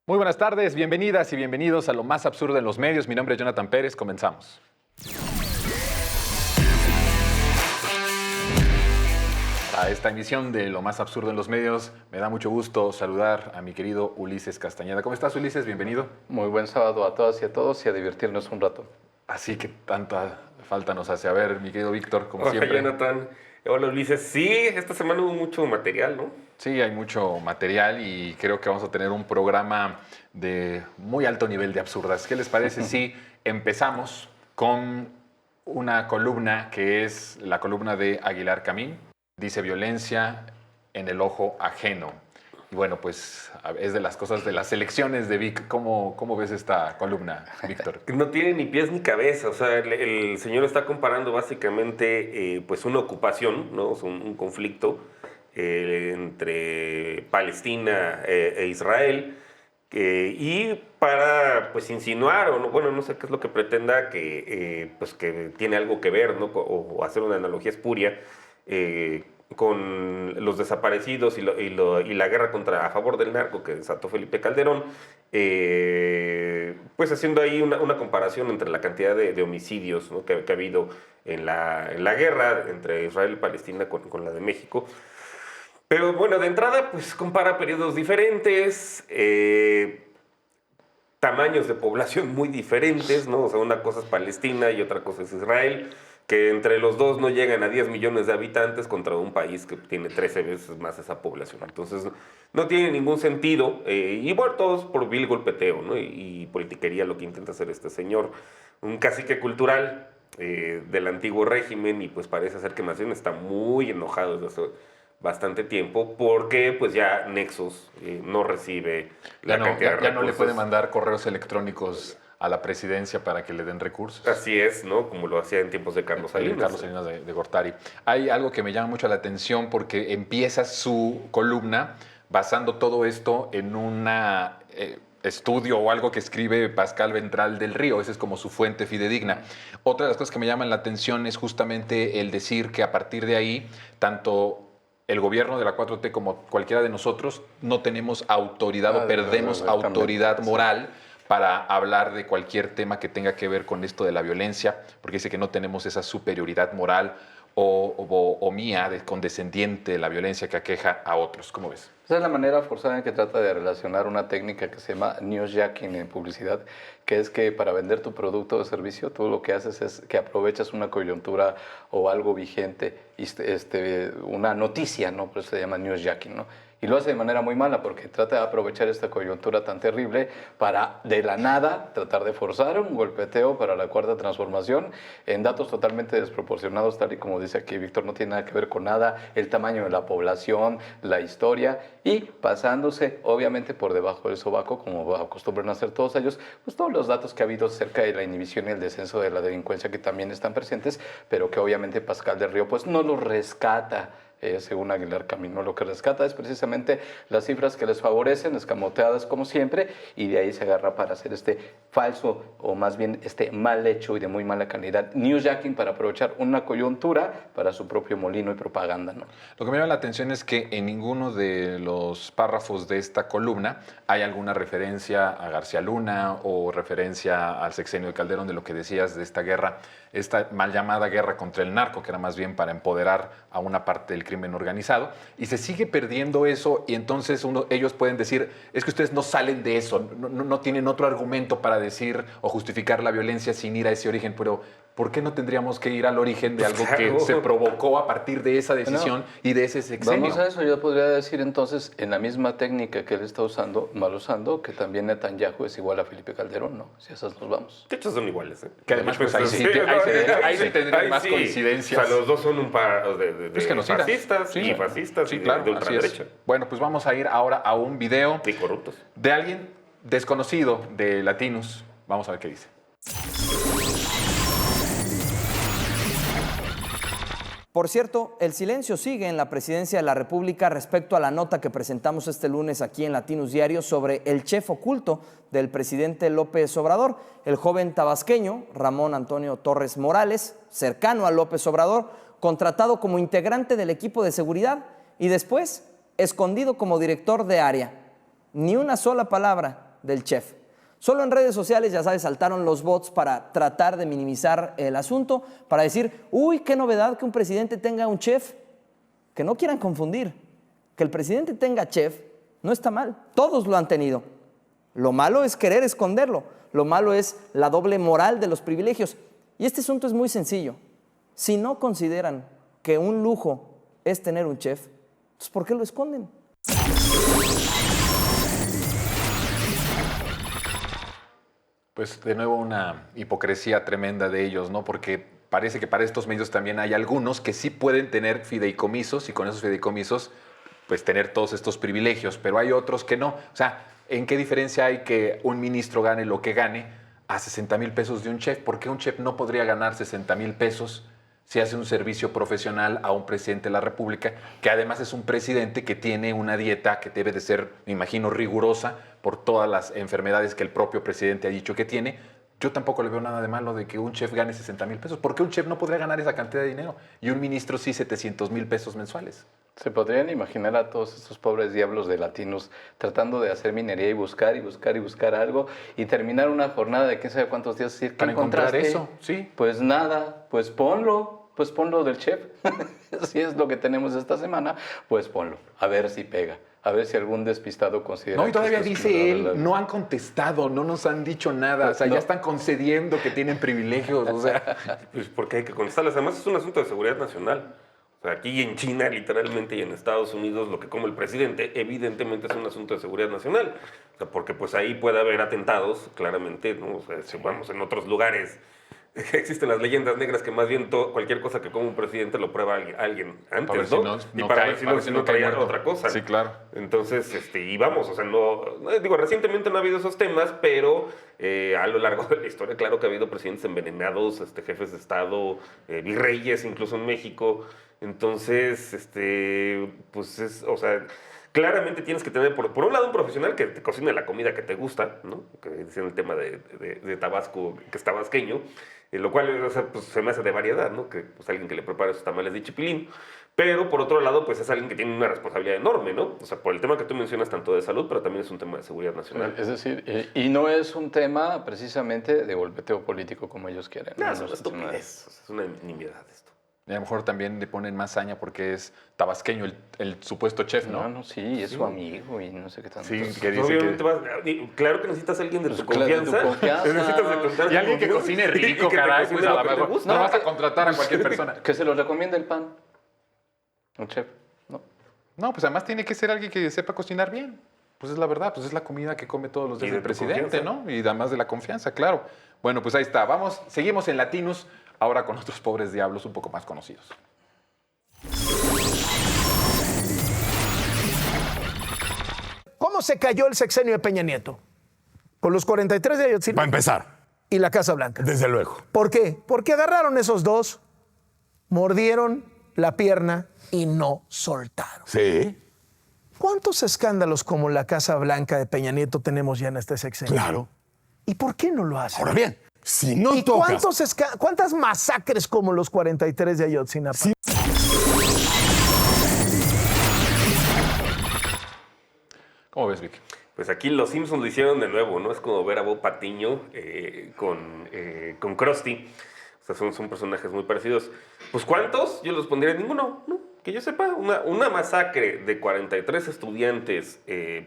Muy buenas tardes, bienvenidas y bienvenidos a Lo Más Absurdo en los Medios. Mi nombre es Jonathan Pérez, comenzamos. A esta emisión de Lo Más Absurdo en los Medios me da mucho gusto saludar a mi querido Ulises Castañeda. ¿Cómo estás, Ulises? Bienvenido. Muy buen sábado a todas y a todos y a divertirnos un rato. Así que tanta falta nos hace. A ver, mi querido Víctor, como Hola, siempre. Jonathan. Hola, Ulises. Sí, esta semana hubo mucho material, ¿no? Sí, hay mucho material y creo que vamos a tener un programa de muy alto nivel de absurdas. ¿Qué les parece si empezamos con una columna que es la columna de Aguilar Camín? Dice violencia en el ojo ajeno. Y bueno, pues es de las cosas de las elecciones de Vic. ¿Cómo ves esta columna, Víctor? No tiene ni pies ni cabeza. O sea, el señor está comparando básicamente pues una ocupación, ¿no? O sea, un conflicto entre Palestina e Israel. Y para pues insinuar, o no, bueno, no sé qué es lo que pretenda, pues que tiene algo que ver, ¿no? O hacer una analogía espuria con los desaparecidos y la guerra a favor del narco que desató Felipe Calderón, pues haciendo ahí una comparación entre la cantidad de homicidios, ¿no? que ha habido en la guerra entre Israel y Palestina con la de México. Pero bueno, de entrada, pues compara periodos diferentes, tamaños de población muy diferentes, ¿no? O sea, una cosa es Palestina y otra cosa es Israel, que entre los dos no llegan a 10 millones de habitantes contra un país que tiene 13 veces más esa población. Entonces, no tiene ningún sentido. Y bueno, todos por vil golpeteo, ¿no? Y politiquería lo que intenta hacer este señor. Un cacique cultural del antiguo régimen, y pues parece ser que más bien está muy enojado desde hace bastante tiempo porque pues ya Nexos no recibe la cantidad de recursos. Ya no le puede mandar correos electrónicos a la presidencia para que le den recursos. Así es, ¿no? Como lo hacía en tiempos de Carlos Salinas. Carlos Salinas de Gortari. Hay algo que me llama mucho la atención porque empieza su columna basando todo esto en una estudio o algo que escribe Pascal Ventral del Río. Esa es como su fuente fidedigna. Otra de las cosas que me llaman la atención es justamente el decir que a partir de ahí, tanto el gobierno de la 4T como cualquiera de nosotros no tenemos autoridad o perdemos autoridad moral para hablar de cualquier tema que tenga que ver con esto de la violencia, porque dice que no tenemos esa superioridad moral o mía, condescendiente de la violencia que aqueja a otros. ¿Cómo ves? Esa es la manera forzada en que trata de relacionar una técnica que se llama newsjacking en publicidad, que es que para vender tu producto o servicio, tú lo que haces es que aprovechas una coyuntura o algo vigente, una noticia, ¿no? Por eso se llama newsjacking, ¿no? Y lo hace de manera muy mala porque trata de aprovechar esta coyuntura tan terrible para de la nada tratar de forzar un golpeteo para la cuarta transformación en datos totalmente desproporcionados, tal y como dice aquí Víctor, no tiene nada que ver con nada, el tamaño de la población, la historia, y pasándose obviamente por debajo del sobaco, como acostumbran a hacer todos ellos, pues todos los datos que ha habido acerca de la inhibición y el descenso de la delincuencia que también están presentes, pero que obviamente Pascal del Río pues no los rescata. Según Aguilar Camín, lo que rescata es precisamente las cifras que les favorecen, escamoteadas como siempre, y de ahí se agarra para hacer este falso, o más bien este mal hecho y de muy mala calidad, newsjacking para aprovechar una coyuntura para su propio molino y propaganda, ¿no? Lo que me llama la atención es que en ninguno de los párrafos de esta columna hay alguna referencia a García Luna o referencia al sexenio de Calderón, de lo que decías de esta guerra, esta mal llamada guerra contra el narco, que era más bien para empoderar a una parte del crimen organizado, y se sigue perdiendo eso, y entonces ellos pueden decir, es que ustedes no salen de eso, no tienen otro argumento para decir o justificar la violencia sin ir a ese origen, pero ¿por qué no tendríamos que ir al origen de algo que se provocó a partir de esa decisión y de ese sexenio? Vamos a eso, yo podría decir entonces, en la misma técnica que él está mal usando, que también Netanyahu es igual a Felipe Calderón, ¿no? Si esas nos vamos. De hecho son iguales, ¿eh? Que además pues ahí sí tendrían más coincidencias. O sea, los dos son un par de fascistas y fascistas sí, y claro, de ultraderecha. Bueno, pues vamos a ir ahora a un video Y corruptos. de alguien desconocido de Latinos. Vamos a ver qué dice. Por cierto, el silencio sigue en la Presidencia de la República respecto a la nota que presentamos este lunes aquí en Latinos Diario sobre el chef oculto del presidente López Obrador, el joven tabasqueño Ramón Antonio Torres Morales, cercano a López Obrador, contratado como integrante del equipo de seguridad y después escondido como director de área. Ni una sola palabra del chef. Solo en redes sociales, ya sabes, saltaron los bots para tratar de minimizar el asunto, para decir, uy, qué novedad que un presidente tenga un chef. Que no quieran confundir, que el presidente tenga chef no está mal, todos lo han tenido. Lo malo es querer esconderlo, lo malo es la doble moral de los privilegios. Y este asunto es muy sencillo. Si no consideran que un lujo es tener un chef, entonces ¿por qué lo esconden? Pues de nuevo una hipocresía tremenda de ellos, ¿no? Porque parece que para estos medios también hay algunos que sí pueden tener fideicomisos y con esos fideicomisos pues tener todos estos privilegios, pero hay otros que no. O sea, ¿en qué diferencia hay que un ministro gane lo que gane a 60,000 pesos de un chef? ¿Por qué un chef no podría ganar 60,000 pesos si hace un servicio profesional a un presidente de la República, que además es un presidente que tiene una dieta que debe de ser, me imagino, rigurosa por todas las enfermedades que el propio presidente ha dicho que tiene? Yo tampoco le veo nada de malo de que un chef gane 60,000 pesos. ¿Por qué un chef no podría ganar esa cantidad de dinero? Y un ministro sí 700,000 pesos mensuales. ¿Se podrían imaginar a todos estos pobres diablos de latinos tratando de hacer minería y buscar algo y terminar una jornada de quién sabe cuántos días? Decir, ¿qué Para encontrar encontraste? eso, sí. Pues nada, pues ponlo del chef. Si es lo que tenemos esta semana, pues ponlo, a ver si pega. A ver si algún despistado considera. No, y todavía que esto es dice una él, no han contestado, no nos han dicho nada. O sea, No. ya están concediendo que tienen privilegios. O sea, Pues porque hay que contestarles. Además, es un asunto de seguridad nacional. O sea, aquí en China, literalmente, y en Estados Unidos, lo que come el presidente, evidentemente es un asunto de seguridad nacional. O sea, porque pues ahí puede haber atentados, claramente, ¿no? O sea, si vamos en otros lugares, existen las leyendas negras que más bien cualquier cosa que come un presidente lo prueba alguien antes, Para ver si ¿no? no Y para cae- ver si para no, ver si si no no cae traía muerto. otra cosa. Sí, claro. Entonces, y vamos, o sea, digo, recientemente no ha habido esos temas, pero a lo largo de la historia, claro que ha habido presidentes envenenados, jefes de Estado, virreyes, incluso en México. Entonces, pues o sea, claramente tienes que tener, por un lado, un profesional que te cocine la comida que te gusta, ¿no? Que dicen el tema de Tabasco, que es tabasqueño, lo cual, o sea, pues, se me hace de variedad, ¿no? Que pues alguien que le prepare sus tamales de chipilín. Pero, por otro lado, pues es alguien que tiene una responsabilidad enorme, ¿no? O sea, por el tema que tú mencionas, tanto de salud, pero también es un tema de seguridad nacional. Es decir, y no es un tema precisamente de golpeteo político como ellos quieren. No, No, es no una es un tema de- estupidez, o sea, es una nimiedad esto. y a lo mejor también le ponen más saña porque es tabasqueño el supuesto chef, ¿no? No, sí, es su amigo y no sé qué tanto. Sí, Entonces, que dice Obviamente que... claro que necesitas a alguien de Pues tu claro, de tu confianza. confianza. Necesitas de contar Y alguien que con cocine Dios, rico, y que te caray, cocine pues a lo la que te mejor. gusta. No vas a contratar a cualquier persona. Que se lo recomienda el pan. Un chef. No. No, pues además tiene que ser alguien que sepa cocinar bien. Pues es la verdad, pues es la comida que come todos los Y días de el tu presidente, confianza. ¿no? Y además de la confianza, claro. Bueno, pues ahí está. Seguimos en Latinos, ahora con otros pobres diablos un poco más conocidos. ¿Cómo se cayó el sexenio de Peña Nieto? Con los 43 de Ayotzinapa Para empezar, y la Casa Blanca. desde luego. ¿Por qué? Porque agarraron esos dos, mordieron la pierna y no soltaron. Sí, ¿Cuántos escándalos como la Casa Blanca de Peña Nieto tenemos ya en este sexenio? claro. ¿Y por qué no lo hacen? Ahora bien, si no ¿Y tocas... cuántas masacres como los 43 de Ayotzinapa? Sí. ¿Cómo ves, Vic? Pues aquí los Simpsons lo hicieron de nuevo, ¿no? Es como ver a Bob Patiño con Krusty. O sea, son personajes muy parecidos. Pues ¿cuántos? Yo los pondría ninguno, ¿no? Que yo sepa, una masacre de 43 estudiantes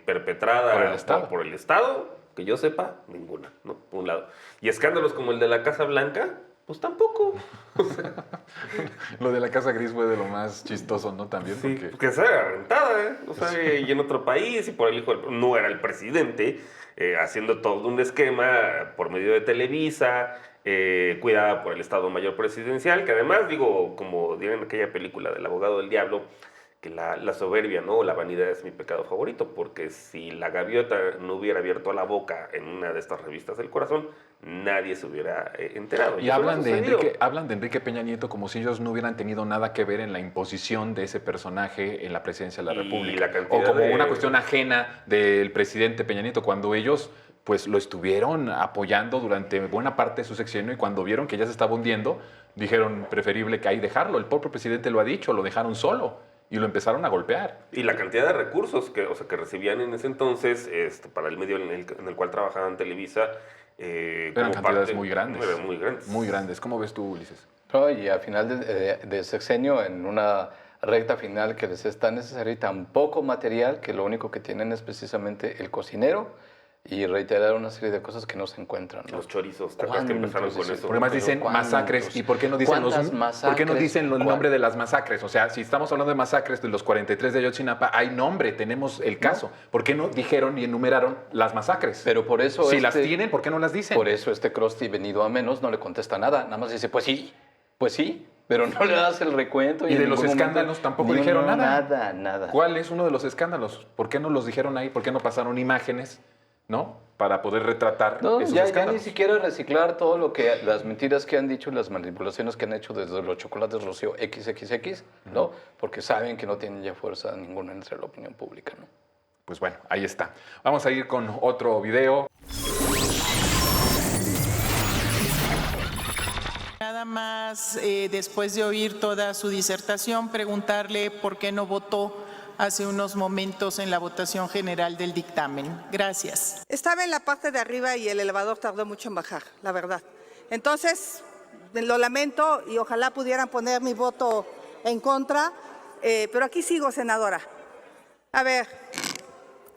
perpetrada Por el Estado. por el Estado, que yo sepa, ninguna, ¿no? Por un lado. Y escándalos como el de la Casa Blanca, pues tampoco. Lo de la Casa Gris fue de lo más chistoso, ¿no? También Sí, porque... que sea rentada, ¿eh? O sea, y en otro país, y por el hijo no era el presidente, haciendo todo un esquema por medio de Televisa, cuidada por el Estado Mayor Presidencial, que además, digo, como dirían en aquella película del abogado del diablo, que la soberbia, ¿no? La vanidad es mi pecado favorito, porque si la gaviota no hubiera abierto la boca en una de estas revistas del corazón, nadie se hubiera enterado. Y eso no hablan ha de, sucedido. Enrique Peña Nieto como si ellos no hubieran tenido nada que ver en la imposición de ese personaje en la presidencia de la Y República. la cantidad O como de- una cuestión ajena del presidente Peña Nieto, cuando ellos pues lo estuvieron apoyando durante buena parte de su sexenio y cuando vieron que ya se estaba hundiendo, dijeron preferible que ahí dejarlo. El propio presidente lo ha dicho, lo dejaron solo. y lo empezaron a golpear. Y la cantidad de recursos que, o sea, que recibían en ese entonces para el medio en el cual trabajaban Televisa. Eran cantidades muy grandes. Eran muy grandes. Muy grandes. ¿Cómo ves tú, Ulises? No, y a final de sexenio, en una recta final que les es tan necesario y tan poco material que lo único que tienen es precisamente el cocinero y reiterar una serie de cosas que no se encuentran, ¿no? Los chorizos, ¿te acuerdas que empezaron con eso? Porque más dicen masacres. ¿Y por qué no dicen ¿por qué no dicen el nombre de las masacres? O sea, si estamos hablando de masacres de los 43 de Ayotzinapa, hay nombre, tenemos el caso. ¿Por qué no dijeron y enumeraron las masacres? Pero por eso si las tienen, ¿por qué no las dicen? Por eso Krusty, venido a menos, no le contesta nada. Nada más dice, pues sí, pero no le das el recuento. Y de en los ningún escándalos momento, tampoco dijeron nada. Nada. ¿Cuál es uno de los escándalos? ¿Por qué no los dijeron ahí? ¿Por qué no pasaron imágenes, no? Para poder retratar No, esos ya escándalos. ni siquiera reciclar todo lo que, las mentiras que han dicho, las manipulaciones que han hecho desde los chocolates Rocío XXX, ¿no? Porque saben que no tienen ya fuerza ninguna entre la opinión pública, ¿no? Pues bueno, ahí está. Vamos a ir con otro video. Nada más, después de oír toda su disertación, preguntarle por qué no votó hace unos momentos en la votación general del dictamen. Gracias. Estaba en la parte de arriba y el elevador tardó mucho en bajar, la verdad. Entonces, lo lamento y ojalá pudieran poner mi voto en contra, pero aquí sigo, senadora. A ver,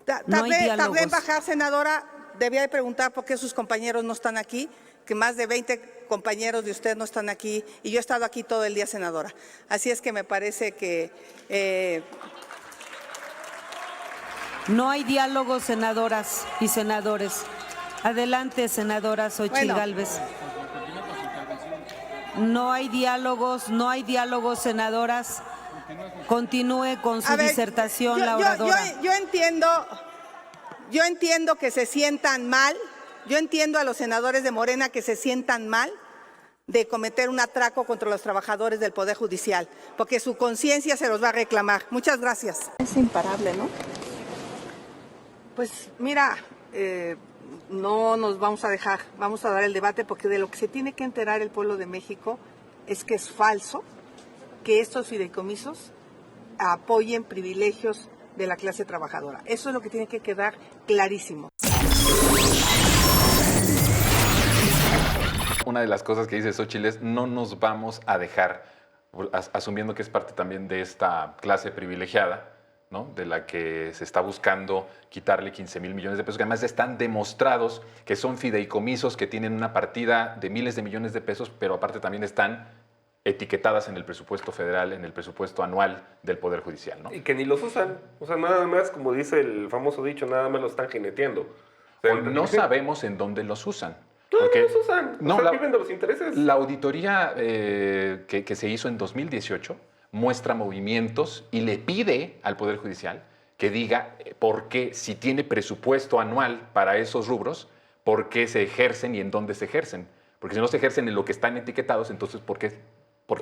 tardé en bajar, senadora. Debía de preguntar por qué sus compañeros no están aquí, que más de 20 compañeros de usted no están aquí, y yo he estado aquí todo el día, senadora. Así es que me parece que... No hay diálogo, senadoras y senadores. Adelante, senadora Xochitl Gálvez. No hay diálogos, senadoras. Continúe con su disertación, la oradora. Yo entiendo que se sientan mal, yo entiendo a los senadores de Morena que se sientan mal de cometer un atraco contra los trabajadores del Poder Judicial, porque su conciencia se los va a reclamar. Muchas gracias. Es imparable, ¿no? Pues mira, no nos vamos a dejar, vamos a dar el debate, porque de lo que se tiene que enterar el pueblo de México es que es falso que estos fideicomisos apoyen privilegios de la clase trabajadora. Eso es lo que tiene que quedar clarísimo. Una de las cosas que dice Xochitl es: no nos vamos a dejar, asumiendo que es parte también de esta clase privilegiada, ¿no? De la que se está buscando quitarle 15,000 millones de pesos, que además están demostrados que son fideicomisos que tienen una partida de miles de millones de pesos, pero aparte también están etiquetadas en el presupuesto federal, en el presupuesto anual del Poder Judicial, ¿no? Y que ni los usan. O sea, nada más, como dice el famoso dicho, nada más los están jineteando. O sea, No sabemos en dónde los usan. No Porque los usan. no, O sea, viven de los intereses. La auditoría que se hizo en 2018 muestra movimientos y le pide al Poder Judicial que diga por qué, si tiene presupuesto anual para esos rubros, por qué se ejercen y en dónde se ejercen. Porque si no se ejercen en lo que están etiquetados, entonces ¿por qué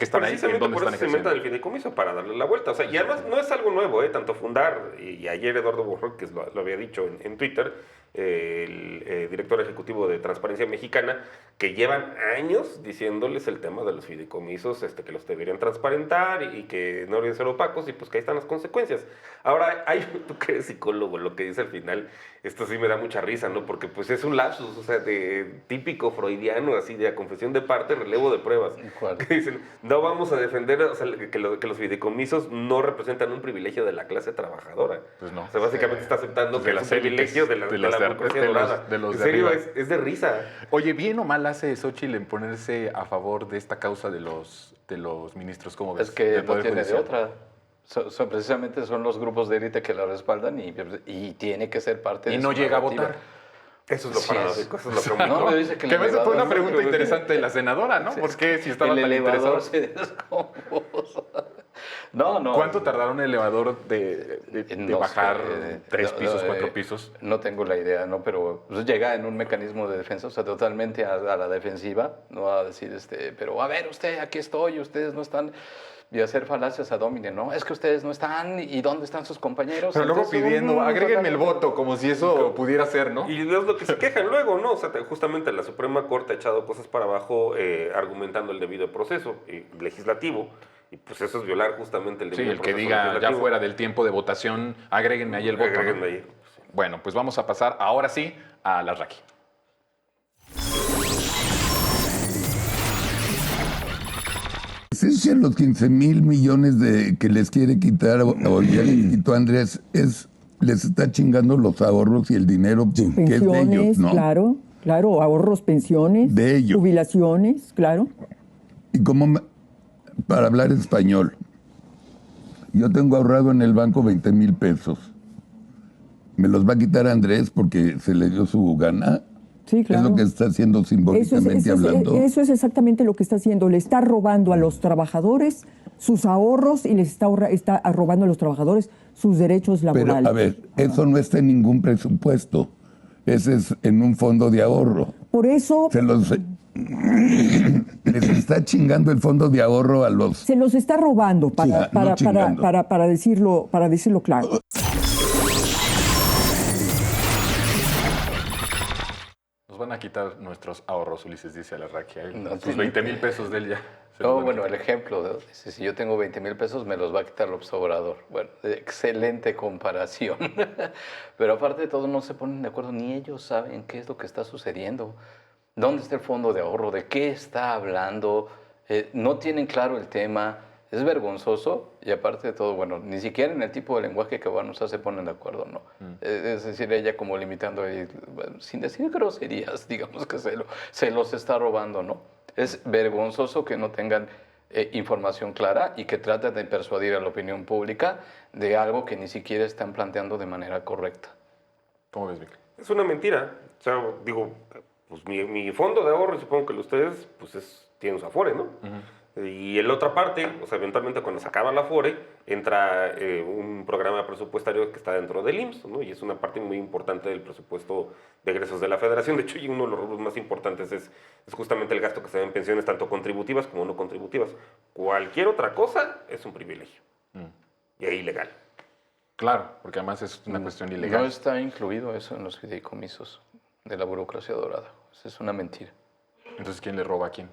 están ahí y en dónde por están eso se ejerciendo? inventan el fideicomiso, para darle la vuelta. O sea, y además no es algo nuevo, tanto Fundar, y ayer Eduardo Borges lo había dicho en Twitter, el director ejecutivo de Transparencia Mexicana, que llevan años diciéndoles el tema de los fideicomisos, que los deberían transparentar y que no deberían ser opacos, y pues que ahí están las consecuencias. Ahora, tú que eres psicólogo, lo que dice al final, esto sí me da mucha risa, ¿no? Porque pues es un lapsus, o sea, de típico freudiano, así, de confesión de parte, relevo de pruebas. ¿Cuál? Que dicen, no vamos a defender, o sea, que los fideicomisos no representan un privilegio de la clase trabajadora. Pues no. O sea, básicamente está aceptando De que es las un privilegio de la burocracia dorada. de los en de serio, arriba. es de risa. Oye, ¿bien o mal hace Xochitl en ponerse a favor de esta causa de los ministros? ¿Cómo ves? Es que del no Poder tiene de Judicial. otra. Precisamente son los grupos de élite que la respaldan y tiene que ser parte de Y no su llega a narrativa. votar. Eso es lo Sí paradójico, eso es lo No, cómico. pero dice que el Que me fue una elevador- pregunta interesante de la senadora, ¿no? ¿Por qué si estaba el tan elevador interesado? se descompuso. No. ¿Cuánto tardaron el elevador de No bajar sé, 3 no, pisos, 4 pisos? No tengo la idea, ¿no? Pero pues, llega en un mecanismo de defensa, o sea, totalmente a la defensiva, no a decir, pero a ver, usted, aquí estoy, ustedes no están, y hacer falacias a domine, ¿no? Es que ustedes no están, ¿y dónde están sus compañeros? Pero luego Entonces, pidiendo, agréguenme el totalmente- voto, como si eso pudiera ser, ¿no? Y es lo que se quejan luego, ¿no? O sea, justamente la Suprema Corte ha echado cosas para abajo argumentando el debido proceso legislativo. Y pues eso es violar justamente el Sí, debido el que proceso diga ya legislativo. fuera del tiempo de votación, agréguenme ahí el voto. ¿no? Agréguenme ahí. Bueno, pues vamos a pasar ahora sí a la Raki. Si los 15,000 millones que les quiere quitar o ya les quitó Andrés, les está chingando los ahorros y el dinero que es de Pensiones, ellos, ¿no? claro, ahorros, pensiones, De ellos. jubilaciones, claro. Y como para hablar español, yo tengo ahorrado en el banco 20,000 pesos. ¿Me los va a quitar Andrés porque se le dio su gana? Sí, claro. Es lo que está haciendo simbólicamente hablando. Eso es exactamente lo que está haciendo. Le está robando a los trabajadores sus ahorros y les está robando a los trabajadores sus derechos laborales. Pero, a ver, eso no está en ningún presupuesto. Ese es en un fondo de ahorro. Por eso Les está chingando el fondo de ahorro a los... se los está robando no chingando. para decirlo claro. Nos van a quitar nuestros ahorros, Ulises, dice a la Raki. No, Sus 20,000 pesos de él ya. No, bueno, el ejemplo, si yo tengo 20,000 pesos, me los va a quitar López Obrador. Bueno, excelente comparación. Pero aparte de todo, no se ponen de acuerdo, ni ellos saben qué es lo que está sucediendo. ¿Dónde está el fondo de ahorro? ¿De qué está hablando? No tienen claro el tema. Es vergonzoso y aparte de todo, bueno, ni siquiera en el tipo de lenguaje que van a usar se ponen de acuerdo, ¿no? Es decir, ella como limitando, sin decir groserías, digamos que se los está robando, ¿no? Es vergonzoso que no tengan información clara y que traten de persuadir a la opinión pública de algo que ni siquiera están planteando de manera correcta. ¿Cómo ves, Vic? Es una mentira. O sea, digo, pues mi fondo de ahorro, y supongo que el de ustedes, pues tiene su Afore, ¿no? Y en la otra parte, o sea, eventualmente cuando se acaba la Afore, entra un programa presupuestario que está dentro del IMSS, ¿no? Y es una parte muy importante del presupuesto de egresos de la Federación. De hecho, y uno de los rubros más importantes es justamente el gasto que se da en pensiones, tanto contributivas como no contributivas. Cualquier otra cosa es un privilegio. Y es ilegal. Claro, porque además es una cuestión ilegal. No está incluido eso en los fideicomisos de la burocracia dorada. Eso es una mentira. Entonces, ¿quién le roba a quién?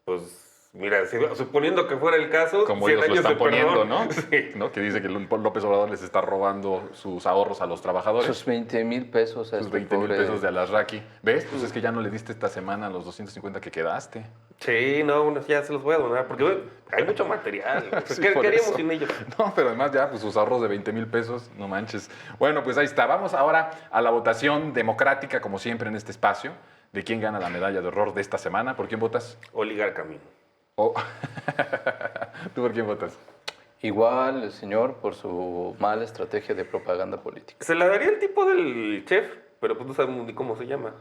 Pues... Mira, suponiendo que fuera el caso, como 100 ellos lo años están de poniendo, perdón. ¿no? Sí. ¿no? Que dice que López Obrador les está robando sus ahorros a los trabajadores. Sus 20,000 pesos a sus este 20,000 pobre... pesos de Alasraqui. ¿Ves? Pues es que ya no le diste esta semana los 250 que quedaste. Sí, no, ya se los voy a donar, porque hay mucho material. Sí, ¿Qué por haríamos eso. sin ellos? No, pero además ya, pues sus ahorros de 20,000 pesos, no manches. Bueno, pues ahí está. Vamos ahora a la votación democrática, como siempre en este espacio, de quién gana la medalla de horror de esta semana. ¿Por quién votas? Oligarca mío. Oh. ¿Tú por quién votas? Igual el señor por su mala estrategia de propaganda política. Se la daría el tipo del chef, pero pues no sabemos ni cómo se llama.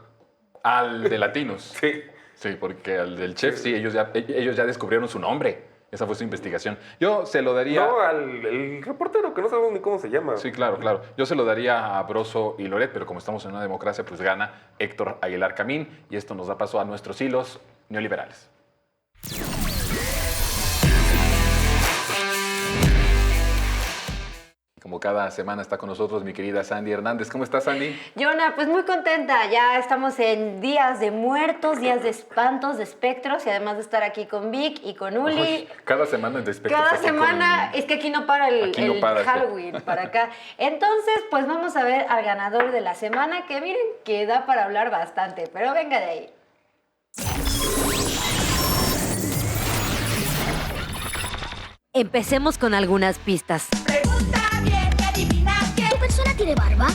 Al de Latinos. Sí. Sí, porque al del chef, sí, ellos ya descubrieron su nombre. Esa fue su investigación. Yo se lo daría... No, el reportero, que no sabemos ni cómo se llama. Sí, claro, claro. Yo se lo daría a Broso y Loret, pero como estamos en una democracia, pues gana Héctor Aguilar Camín. Y esto nos da paso a nuestros hilos neoliberales. Como cada semana está con nosotros mi querida Sandy Hernández. ¿Cómo estás, Sandy? Yona, pues muy contenta. Ya estamos en días de muertos, días de espantos, de espectros, y además de estar aquí con Vic y con Uli. Ay, cada semana es de espectros. Cada aquí semana, con... es que aquí no para el Halloween, para acá. Entonces, pues vamos a ver al ganador de la semana, que miren que da para hablar bastante, pero venga de ahí. Empecemos con algunas pistas. ¿Tu persona tiene barba?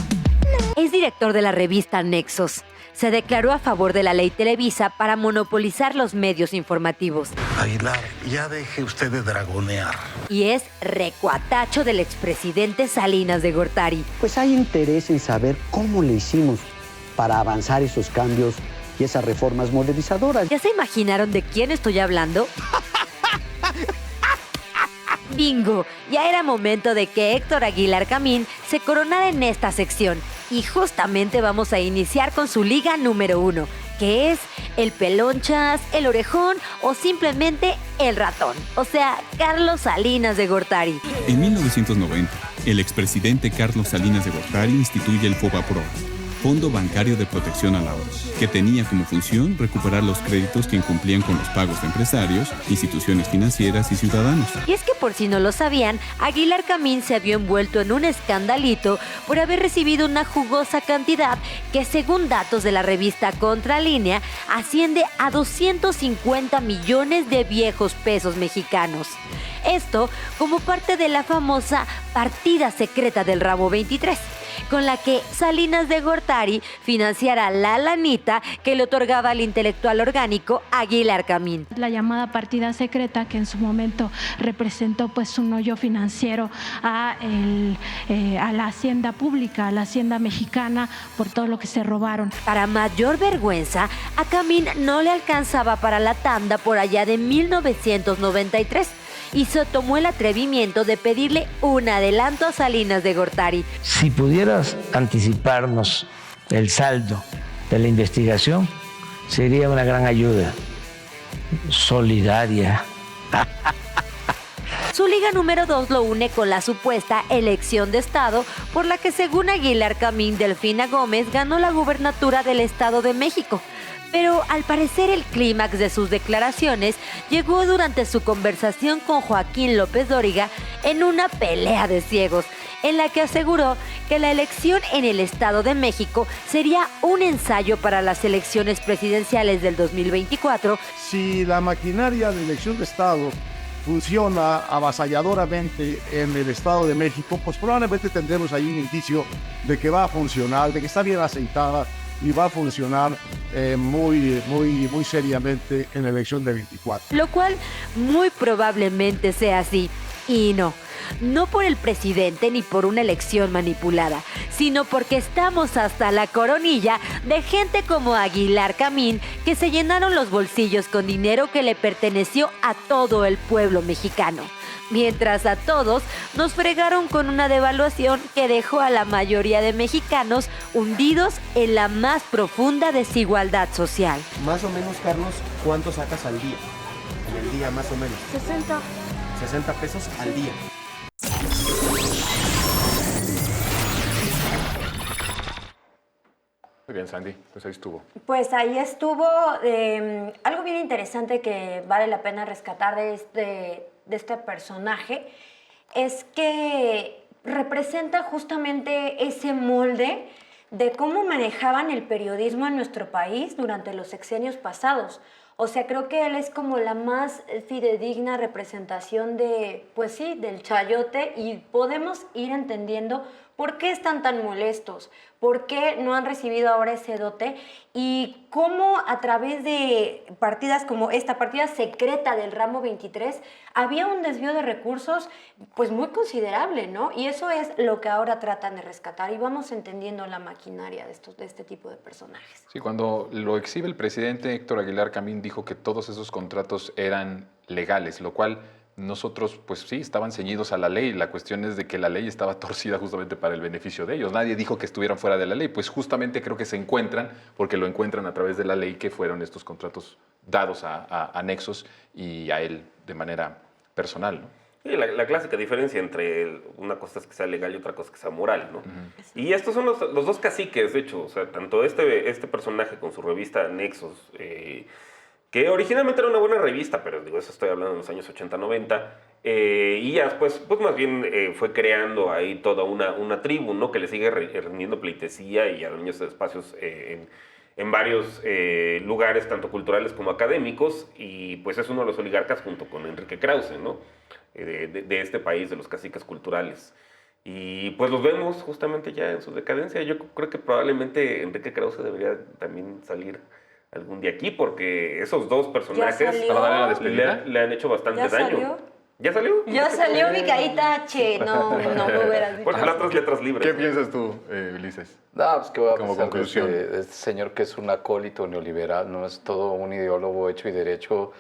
Es director de la revista Nexos. Se declaró a favor de la ley Televisa para monopolizar los medios informativos. Aguilar, ya deje usted de dragonear. Y es recuatacho del expresidente Salinas de Gortari. Pues hay interés en saber cómo le hicimos para avanzar esos cambios y esas reformas modernizadoras. ¿Ya se imaginaron de quién estoy hablando? ¡Bingo! Ya era momento de que Héctor Aguilar Camín se coronara en esta sección. Y justamente vamos a iniciar con su liga número 1, que es el Pelonchas, el Orejón o simplemente el Ratón. O sea, Carlos Salinas de Gortari. En 1990, el expresidente Carlos Salinas de Gortari instituye el Fobaproa, Fondo Bancario de Protección al Ahorro, que tenía como función recuperar los créditos que incumplían con los pagos de empresarios, instituciones financieras y ciudadanos. Y es que por si no lo sabían, Aguilar Camín se vio envuelto en un escandalito por haber recibido una jugosa cantidad que, según datos de la revista Contralínea, asciende a 250 millones de viejos pesos mexicanos. Esto como parte de la famosa partida secreta del Ramo 23, con la que Salinas de Gortari financiara la lanita que le otorgaba al intelectual orgánico Aguilar Camín. La llamada partida secreta, que en su momento representó pues un hoyo financiero a la hacienda pública, a la hacienda mexicana, por todo lo que se robaron. Para mayor vergüenza, a Camín no le alcanzaba para la tanda por allá de 1993. Y se tomó el atrevimiento de pedirle un adelanto a Salinas de Gortari. Si pudieras anticiparnos el saldo de la investigación, sería una gran ayuda. Solidaria. Su liga número 2 lo une con la supuesta elección de Estado, por la que, según Aguilar Camín, Delfina Gómez ganó la gubernatura del Estado de México. Pero al parecer el clímax de sus declaraciones llegó durante su conversación con Joaquín López Dóriga en una pelea de ciegos, en la que aseguró que la elección en el Estado de México sería un ensayo para las elecciones presidenciales del 2024. Si la maquinaria de elección de Estado funciona avasalladoramente en el Estado de México, pues probablemente tendremos ahí un indicio de que va a funcionar, de que está bien aceitada y va a funcionar muy seriamente en la elección de 24. Lo cual muy probablemente sea así. Y no por el presidente ni por una elección manipulada, sino porque estamos hasta la coronilla de gente como Aguilar Camín, que se llenaron los bolsillos con dinero que le perteneció a todo el pueblo mexicano. Mientras a todos nos fregaron con una devaluación que dejó a la mayoría de mexicanos hundidos en la más profunda desigualdad social. Más o menos, Carlos, ¿cuánto sacas al día? En el día, más o menos. 60 pesos al día. Muy bien, Sandy, pues ahí estuvo. Pues ahí estuvo. Algo bien interesante que vale la pena rescatar de este personaje es que representa justamente ese molde de cómo manejaban el periodismo en nuestro país durante los sexenios pasados. O sea, creo que él es como la más fidedigna representación de, pues sí, del chayote, y podemos ir entendiendo por qué están tan molestos, por qué no han recibido ahora ese dote y cómo a través de partidas como esta partida secreta del Ramo 23 había un desvío de recursos pues muy considerable, ¿no? Y eso es lo que ahora tratan de rescatar y vamos entendiendo la maquinaria de este tipo de personajes. Sí, cuando lo exhibe el presidente Héctor Aguilar Camín dijo que todos esos contratos eran legales, lo cual nosotros, pues sí, estaban ceñidos a la ley. La cuestión es de que la ley estaba torcida justamente para el beneficio de ellos. Nadie dijo que estuvieran fuera de la ley. Pues justamente creo que se encuentran, porque lo encuentran a través de la ley, que fueron estos contratos dados a Nexos y a él de manera personal, ¿no? Sí, la clásica diferencia entre una cosa es que sea legal y otra cosa es que sea moral, ¿no? Y estos son los dos caciques, de hecho. O sea, tanto este personaje con su revista Nexos, que originalmente era una buena revista, pero digo, eso estoy hablando de los años 80-90, y ya después, pues más bien fue creando ahí toda una tribu, ¿no? Que le sigue rindiendo pleitesía y adueños de espacios en varios lugares, tanto culturales como académicos, y pues es uno de los oligarcas junto con Enrique Krause, ¿no? De este país, de los caciques culturales. Y pues los vemos justamente ya en su decadencia. Yo creo que probablemente Enrique Krause debería también salir algún día aquí, porque esos dos personajes para darle la despedida le han hecho bastante daño. ¿Ya salió? Ya salió mi carita, che, no me hubieras dicho. Pues las otras letras libres. ¿Qué piensas tú, Ulises? No, pues que voy a como pensar conclusión. de este señor que es un acólito neoliberal, no es todo un ideólogo hecho y derecho,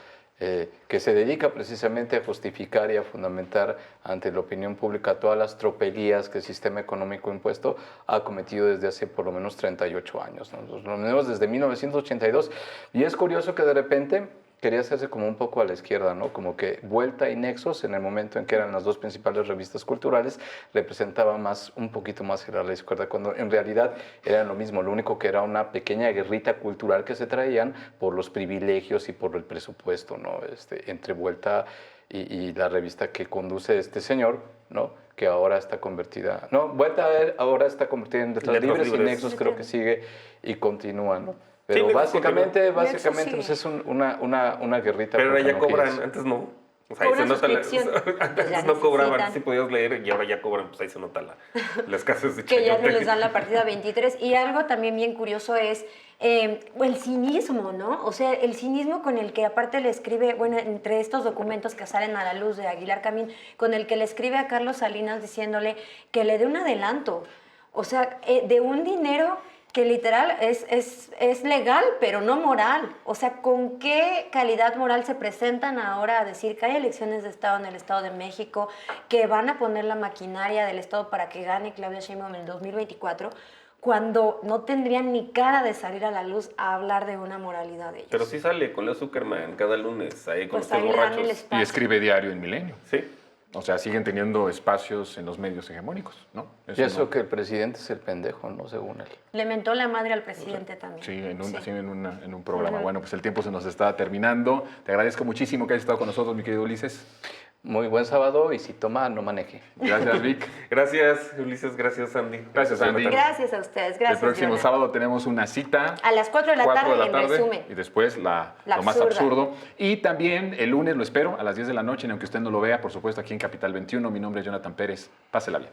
que se dedica precisamente a justificar y a fundamentar ante la opinión pública todas las tropelías que el sistema económico impuesto ha cometido desde hace por lo menos 38 años, ¿no? Lo vemos desde 1982, y es curioso que de repente quería hacerse como un poco a la izquierda, ¿no? Como que Vuelta y Nexos, en el momento en que eran las dos principales revistas culturales, representaban un poquito más a la izquierda, cuando en realidad eran lo mismo, lo único que era una pequeña guerrita cultural que se traían por los privilegios y por el presupuesto, ¿no? Entre Vuelta y la revista que conduce este señor, ¿no? Que ahora está convertida... No, Vuelta ahora está convertida en Letras Libres y Nexos creo que sigue y continúa, ¿no? Pero Sí, básicamente sí. pues es una guerrita. Pero ahora porque ya no cobran, quieres. antes no. O sea, ahí Cobran se nota suscripción. antes Ya no cobraban, necesitan. sí podías leer y ahora ya cobran, pues ahí se nota las casas de Que ya no chayote. les dan la partida 23. Y algo también bien curioso es el cinismo, ¿no? O sea, el cinismo con el que aparte le escribe, bueno, entre estos documentos que salen a la luz de Aguilar Camín, con el que le escribe a Carlos Salinas diciéndole que le dé un adelanto. O sea, de un dinero que literal es legal, pero no moral. O sea, ¿con qué calidad moral se presentan ahora a decir que hay elecciones de Estado en el Estado de México, que van a poner la maquinaria del Estado para que gane Claudia Sheinbaum en el 2024, cuando no tendrían ni cara de salir a la luz a hablar de una moralidad de ellos? Pero sí sale con Leo Zuckerman cada lunes, ahí con Pues los ahí le dan el borrachos. espacio. Y escribe diario en Milenio. Sí. O sea, siguen teniendo espacios en los medios hegemónicos, ¿no? Y eso no- que el presidente es el pendejo, ¿no? Según él. Le mentó la madre al presidente también. Sí, Sí. así en un programa. Ujú. Bueno, pues el tiempo se nos está terminando. Te agradezco muchísimo que hayas estado con nosotros, mi querido Ulises. Muy buen sábado y si toma, no maneje. Gracias, Vic. Gracias, Ulises. Gracias, Andy. Gracias, Andy. Gracias a ustedes, gracias. El próximo Jonathan. sábado tenemos una cita. A las 4 de la 4 tarde, de la en resumen. Y después lo más absurda. absurdo. Y también el lunes lo espero a las 10 de la noche, y aunque usted no lo vea, por supuesto, aquí en Capital 21. Mi nombre es Jonathan Pérez. Pásela bien.